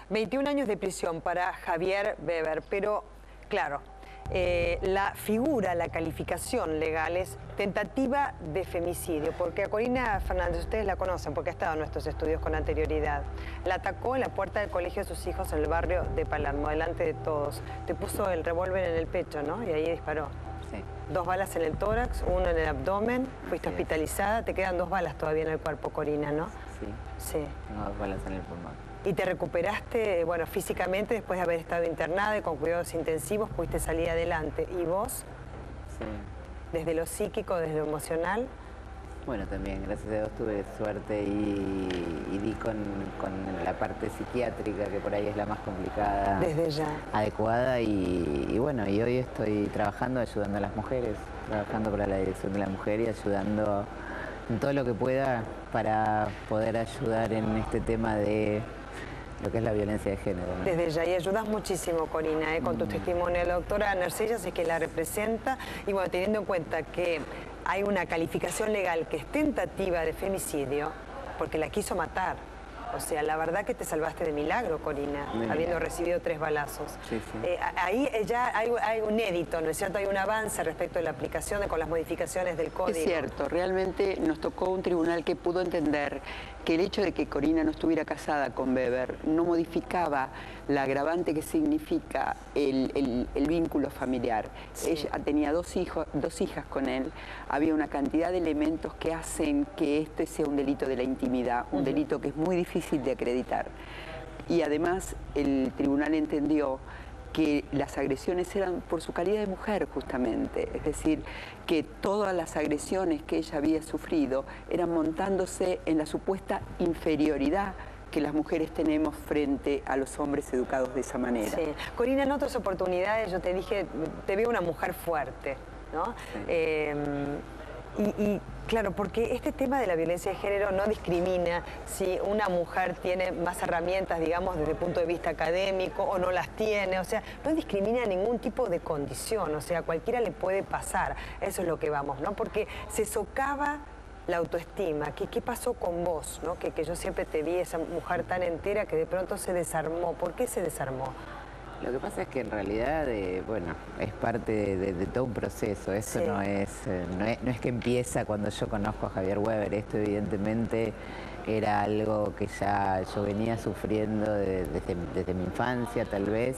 21 años de prisión para Javier Weber, pero claro, la figura, la calificación legal es tentativa de femicidio, porque a Corina Fernández, ustedes la conocen porque ha estado en nuestros estudios con anterioridad, la atacó en la puerta del colegio de sus hijos en el barrio de Palermo, delante de todos. Te puso el revólver en el pecho, ¿no? Y ahí disparó. Sí. 2 balas en el tórax, 1 en el abdomen, fuiste hospitalizada, te quedan 2 balas todavía en el cuerpo, Corina, ¿no? Sí. Sí. Tengo 2 balas en el pulmón. Y te recuperaste, bueno, físicamente después de haber estado internada y con cuidados intensivos, pudiste salir adelante. ¿Y vos? Sí. Desde lo psíquico, desde lo emocional. Bueno, también, gracias a Dios, tuve suerte y di con la parte psiquiátrica, que por ahí es la más complicada. Desde ya. Adecuada y bueno, y hoy estoy trabajando, ayudando a las mujeres, trabajando para la Dirección de la Mujer y ayudando en todo lo que pueda para poder ayudar en este tema de lo que es la violencia de género, ¿no? Desde ya, y ayudas muchísimo, Corina, con tu testimonio. La doctora Nercellas es que la representa, y bueno, teniendo en cuenta que hay una calificación legal que es tentativa de femicidio, porque la quiso matar. O sea, la verdad que te salvaste de milagro, Corina, habiendo recibido 3 balazos. Sí, sí. Ahí ya hay un édito, ¿no es cierto? Hay un avance respecto de la aplicación con las modificaciones del código. Es cierto, realmente nos tocó un tribunal que pudo entender que el hecho de que Corina no estuviera casada con Weber no modificaba la agravante que significa el vínculo familiar. Sí. Ella tenía 2 hijas con él, había una cantidad de elementos que hacen que este sea un delito de la intimidad, un delito que es muy difícil de acreditar. Y además el tribunal entendió que las agresiones eran por su calidad de mujer, justamente. Es decir, que todas las agresiones que ella había sufrido eran montándose en la supuesta inferioridad que las mujeres tenemos frente a los hombres educados de esa manera. Sí. Corina, en otras oportunidades yo te dije, te veo una mujer fuerte, ¿no? Sí. Claro, porque este tema de la violencia de género no discrimina si una mujer tiene más herramientas, digamos, desde el punto de vista académico o no las tiene, o sea, no discrimina ningún tipo de condición, o sea, a cualquiera le puede pasar, eso es lo que vamos, ¿no? Porque se socava la autoestima. ¿Qué pasó con vos, ¿no? Que yo siempre te vi, esa mujer tan entera que de pronto se desarmó. ¿Por qué se desarmó? Lo que pasa es que en realidad, bueno, es parte de todo un proceso. Eso sí. no es que empieza cuando yo conozco a Javier Weber. Esto evidentemente era algo que ya yo venía sufriendo desde mi infancia, tal vez,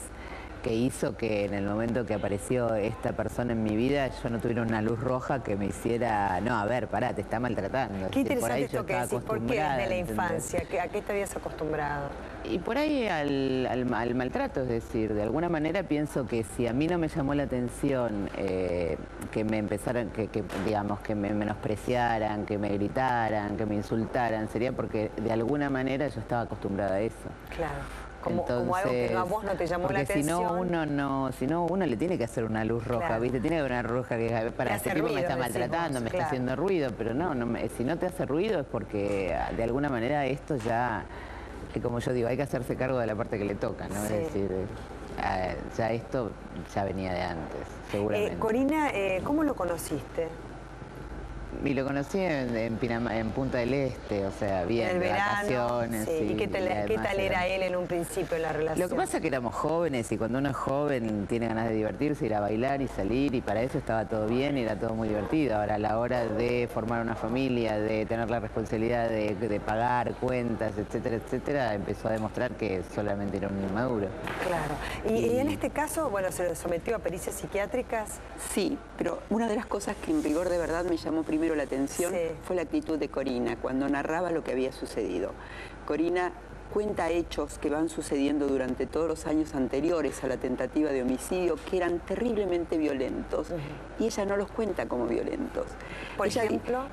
que hizo que en el momento que apareció esta persona en mi vida yo no tuviera una luz roja que me hiciera, no, a ver, pará, te está maltratando. Qué interesante esto que decís, ¿por qué desde la infancia? ¿A qué te habías acostumbrado? Y por ahí al maltrato, es decir, de alguna manera pienso que si a mí no me llamó la atención que me empezaran, digamos, que me menospreciaran, que me gritaran, que me insultaran, sería porque de alguna manera yo estaba acostumbrada a eso. Claro. Como algo que a vos no te llamó la atención. Si no, uno le tiene que hacer una luz roja, claro. ¿Viste? Tiene que haber una roja que para este tipo me está maltratando, me está haciendo ruido, pero si no te hace ruido es porque de alguna manera esto ya, como yo digo, hay que hacerse cargo de la parte que le toca, ¿no? Sí. Es decir, ya esto ya venía de antes, seguramente. Corina, ¿cómo lo conociste? Y lo conocí en Punta del Este, o sea, bien, de vacaciones. Sí. ¿Y qué tal era él en un principio en la relación? Lo que pasa es que éramos jóvenes y cuando uno es joven tiene ganas de divertirse, ir a bailar y salir, y para eso estaba todo bien y era todo muy divertido. Ahora, a la hora de formar una familia, de tener la responsabilidad de pagar cuentas, etcétera, etcétera, empezó a demostrar que solamente era un inmaduro. Claro. ¿Y en este caso, bueno, se sometió a pericias psiquiátricas? Sí, pero una de las cosas que en rigor de verdad me llamó primero la atención fue la actitud de Corina cuando narraba lo que había sucedido. Corina cuenta hechos que van sucediendo durante todos los años anteriores a la tentativa de homicidio que eran terriblemente violentos y ella no los cuenta como violentos. ¿Por ejemplo?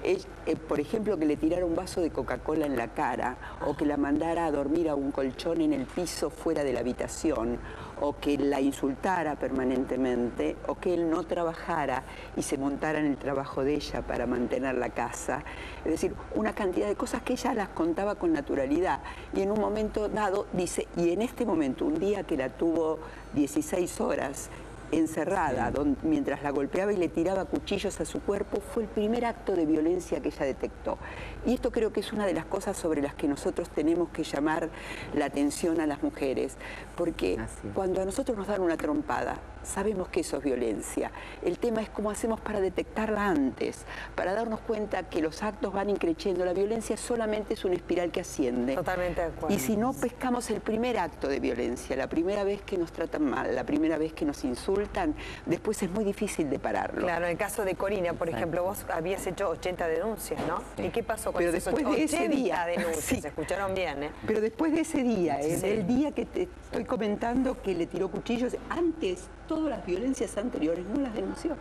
Por ejemplo, que le tirara un vaso de Coca-Cola en la cara o que la mandara a dormir a un colchón en el piso fuera de la habitación o que la insultara permanentemente o que él no trabajara y se montara en el trabajo de ella para mantener la casa. Es decir, una cantidad de cosas que ella las contaba con naturalidad y en un momento dado dice, y en este momento, un día que la tuvo 16 horas encerrada, mientras la golpeaba y le tiraba cuchillos a su cuerpo, fue el primer acto de violencia que ella detectó. Y esto creo que es una de las cosas sobre las que nosotros tenemos que llamar la atención a las mujeres, porque cuando a nosotros nos dan una trompada, sabemos que eso es violencia. El tema es cómo hacemos para detectarla antes, para darnos cuenta que los actos van increciendo. La violencia solamente es una espiral que asciende. Totalmente de acuerdo. Y si no pescamos el primer acto de violencia, la primera vez que nos tratan mal, la primera vez que nos insultan, después es muy difícil de pararlo. Claro, en el caso de Corina, por ejemplo, vos habías hecho 80 denuncias, ¿no? Sí. ¿Y qué pasó con Pero esos después de 80 ese día, denuncias? sí. Se escucharon bien, ¿eh? Pero después de ese día, Sí. el día que te estoy comentando que le tiró cuchillos, antes todas las violencias anteriores no las denunció.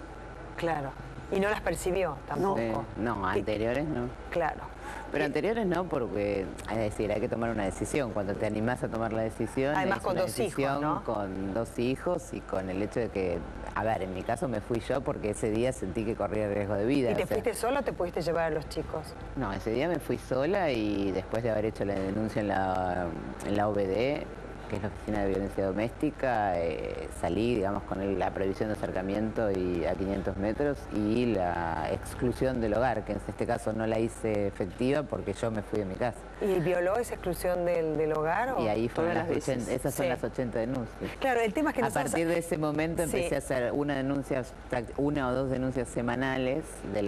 Claro. Y no las percibió tampoco. No, anteriores no. Claro. Pero anteriores no, porque, es decir, hay que tomar una decisión. Cuando te animás a tomar la decisión, Además es con una 2 hijos, decisión ¿no? con 2 hijos y con el hecho de que, a ver, en mi caso me fui yo porque ese día sentí que corría riesgo de vida. ¿Y te fuiste sola o te pudiste llevar a los chicos? No, ese día me fui sola y después de haber hecho la denuncia en la OBD, que es la Oficina de Violencia Doméstica, salí, digamos, con la prohibición de acercamiento y a 500 metros y la exclusión del hogar, que en este caso no la hice efectiva porque yo me fui de mi casa. ¿Y violó esa exclusión del hogar? Y ahí fueron Todas las veces. esas son Sí. las 80 denuncias. Claro, el tema es que A nosotros... partir de ese momento empecé Sí. a hacer una o dos denuncias semanales de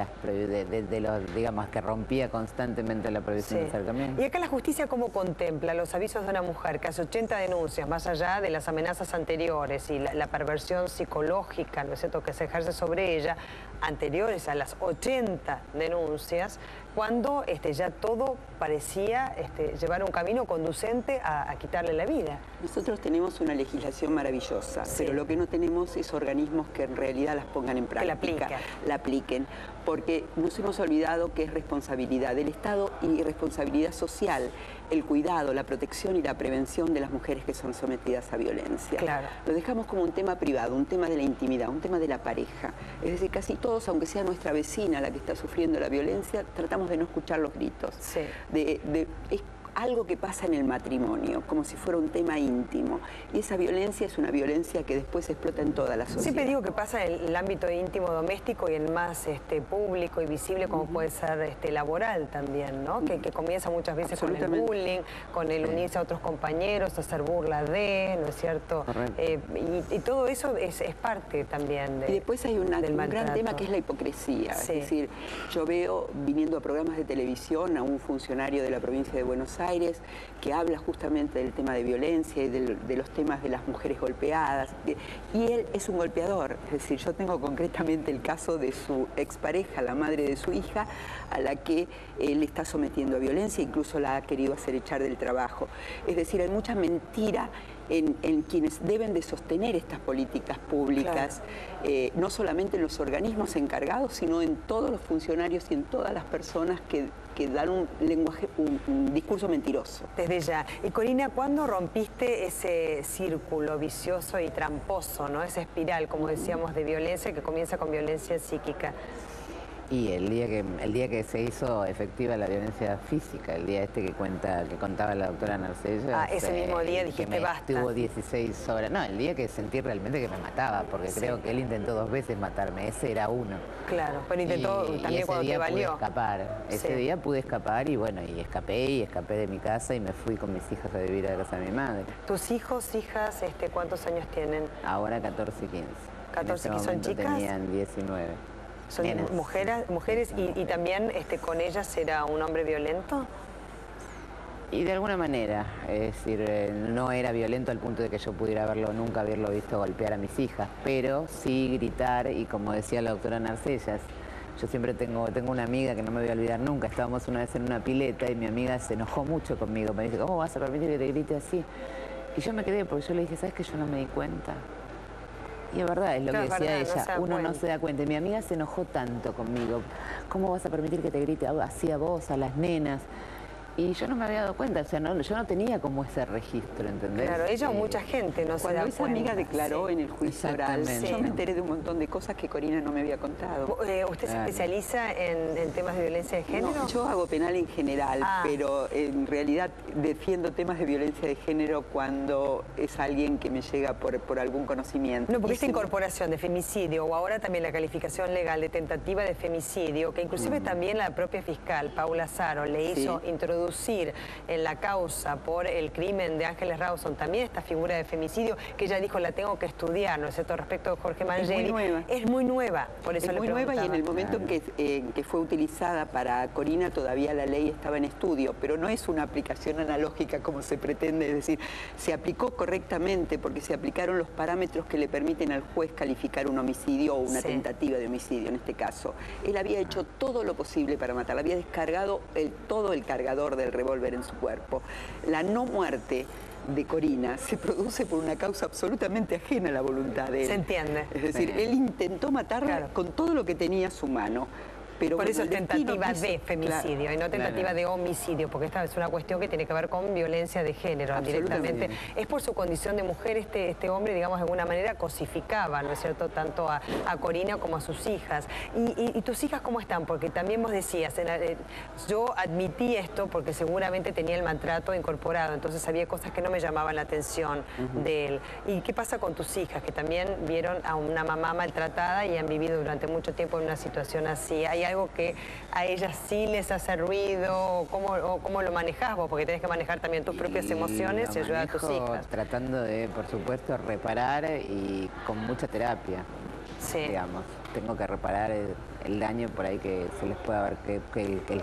los, digamos, que rompía constantemente la prohibición de acercamiento. Y acá la justicia, ¿cómo contempla los avisos de una mujer que hace 80 denuncias, más allá de las amenazas anteriores y la perversión psicológica, ¿no es cierto?, que se ejerce sobre ella, anteriores a las 80 denuncias, cuando ya todo parecía llevar un camino conducente a quitarle la vida? Nosotros tenemos una legislación maravillosa, pero lo que no tenemos es organismos que en realidad las pongan en práctica, la apliquen, porque nos hemos olvidado que es responsabilidad del Estado y responsabilidad social el cuidado, la protección y la prevención de las mujeres que son sometidas a violencia. Claro. Lo dejamos como un tema privado, un tema de la intimidad, un tema de la pareja. Es decir, casi todos, aunque sea nuestra vecina la que está sufriendo la violencia, tratamos de no escuchar los gritos. Sí. Es algo que pasa en el matrimonio, como si fuera un tema íntimo. Y esa violencia es una violencia que después explota en toda la sociedad. Siempre digo que pasa en el ámbito íntimo doméstico y en más público y visible, como puede ser laboral también, ¿no? Que comienza muchas veces con el bullying, con el unirse a otros compañeros, hacer burla de, ¿no es cierto? Y todo eso es parte también y después hay un gran tema que es la hipocresía. Sí. Es decir, yo veo, viniendo a programas de televisión, a un funcionario de la provincia de Buenos Aires que habla justamente del tema de violencia y de los temas de las mujeres golpeadas. Y él es un golpeador. Es decir, yo tengo concretamente el caso de su expareja, la madre de su hija, a la que él está sometiendo a violencia, incluso la ha querido hacer echar del trabajo. Es decir, hay mucha mentira en quienes deben de sostener estas políticas públicas, claro. No solamente en los organismos encargados, sino en todos los funcionarios y en todas las personas que dan un lenguaje, un discurso mentiroso. Desde ya. Y Corina, ¿cuándo rompiste ese círculo vicioso y tramposo, ¿no? Esa espiral, como decíamos, de violencia que comienza con violencia psíquica? Y el día que se hizo efectiva la violencia física, el día que contaba la doctora Narcella. Ese mismo día dijiste basta. Tuvo 16 horas. No, el día que sentí realmente que me mataba, porque creo que él intentó 2 veces matarme, ese era uno. Claro, pero intentó también cuando te valió. Pude escapar. Ese día pude escapar y bueno, y escapé de mi casa y me fui con mis hijas a vivir a la casa de mi madre. ¿Tus hijos, hijas, cuántos años tienen? Ahora 14 y 15. 14, ¿que son chicas? Tenían 19. ¿Son mujeres y también con ellas era un hombre violento? Y de alguna manera, es decir, no era violento al punto de que yo pudiera nunca haberlo visto golpear a mis hijas, pero sí gritar, y como decía la doctora Narcellas, yo siempre tengo una amiga que no me voy a olvidar nunca, estábamos una vez en una pileta y mi amiga se enojó mucho conmigo, me dice, ¿cómo vas a permitir que te grite así? Y yo me quedé porque yo le dije, ¿sabes que yo no me di cuenta? Y es verdad, es lo que decía ella, uno no se da cuenta. Mi amiga se enojó tanto conmigo. ¿Cómo vas a permitir que te grite así a vos, a las nenas? Y yo no me había dado cuenta, o sea, yo no tenía como ese registro, ¿entendés? Claro, ella o mucha gente no se da Cuando esa cuenta. amiga declaró en el juicio oral, Exactamente. yo me enteré de un montón de cosas que Corina no me había contado. ¿Usted se especializa en temas de violencia de género? No, yo hago penal en general, pero en realidad defiendo temas de violencia de género cuando es alguien que me llega por algún conocimiento. No, porque esta incorporación de femicidio o ahora también la calificación legal de tentativa de femicidio, que inclusive también la propia fiscal, Paula Zaro, le hizo introducir en la causa por el crimen de Ángeles Rawson también esta figura de femicidio, que ella dijo la tengo que estudiar, ¿no es cierto?, respecto de Jorge Mangieri. Es muy nueva. Es muy nueva, por eso es le muy nueva, y en el momento Claro. en que fue utilizada para Corina todavía la ley estaba en estudio, pero no es una aplicación analógica como se pretende, es decir, se aplicó correctamente porque se aplicaron los parámetros que le permiten al juez calificar un homicidio o una tentativa de homicidio en este caso. Él había hecho todo lo posible para matarla, había descargado todo el cargador del revólver en su cuerpo. La no muerte de Corina se produce por una causa absolutamente ajena a la voluntad de él. Se entiende. Es decir, él intentó matarla con todo lo que tenía a su mano. Pero por bueno, eso es el destino tentativa quiso- de femicidio Claro. y no tentativa de homicidio, porque esta es una cuestión que tiene que ver con violencia de género directamente. Es por su condición de mujer, este hombre, digamos, de alguna manera cosificaba, ¿no es cierto?, tanto a Corina como a sus hijas. ¿Y tus hijas cómo están? Porque también vos decías, yo admití esto porque seguramente tenía el maltrato incorporado, entonces había cosas que no me llamaban la atención de él. ¿Y qué pasa con tus hijas, que también vieron a una mamá maltratada y han vivido durante mucho tiempo en una situación así? ¿Hay algo que a ellas sí les hace ruido? ¿O cómo lo manejás vos? Porque tenés que manejar también tus propias emociones y ayudar a tus hijas. Tratando de, por supuesto, reparar y con mucha terapia, digamos. Tengo que reparar el daño por ahí que se les puede haber,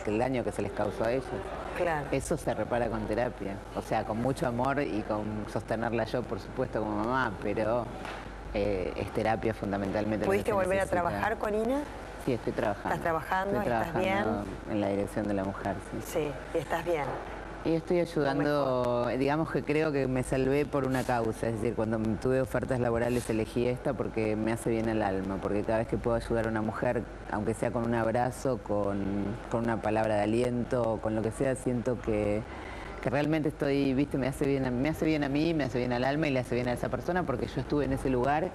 el daño que se les causó a ellos. Claro. Eso se repara con terapia, o sea, con mucho amor y con sostenerla yo, por supuesto, como mamá, pero es terapia fundamentalmente. ¿Pudiste volver a trabajar, Corina? Sí, estoy trabajando. ¿Estás trabajando? Estoy ¿Estás bien? trabajando en la dirección de la mujer, sí. Sí, y estás bien. Y estoy ayudando, digamos que creo que me salvé por una causa, es decir, cuando tuve ofertas laborales elegí esta porque me hace bien al alma, porque cada vez que puedo ayudar a una mujer, aunque sea con un abrazo, con una palabra de aliento, con lo que sea, siento que realmente estoy, viste, me hace bien a mí, me hace bien al alma y le hace bien a esa persona porque yo estuve en ese lugar.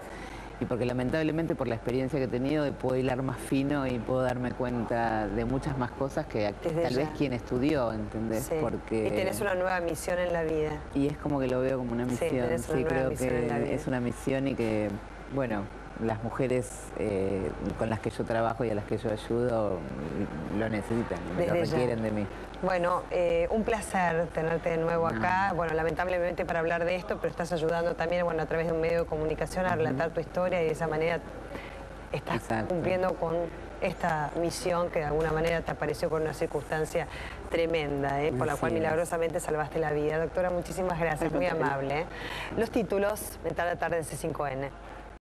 Y porque lamentablemente por la experiencia que he tenido puedo hilar más fino y puedo darme cuenta de muchas más cosas que tal vez quien estudió, ¿entendés? Sí. Porque... Y tenés una nueva misión en la vida. Y es como que lo veo como una misión. tenés una nueva creo misión en la vida. que es una misión y que, bueno, las mujeres con las que yo trabajo y a las que yo ayudo lo necesitan, lo requieren de mí. Bueno, un placer tenerte de nuevo acá. Bueno, lamentablemente para hablar de esto, pero estás ayudando también, bueno, a través de un medio de comunicación a relatar tu historia y de esa manera estás cumpliendo con esta misión que de alguna manera te apareció con una circunstancia tremenda, por la cual milagrosamente salvaste la vida. Doctora, muchísimas gracias, muy amable. Los títulos, en tarde en C5N.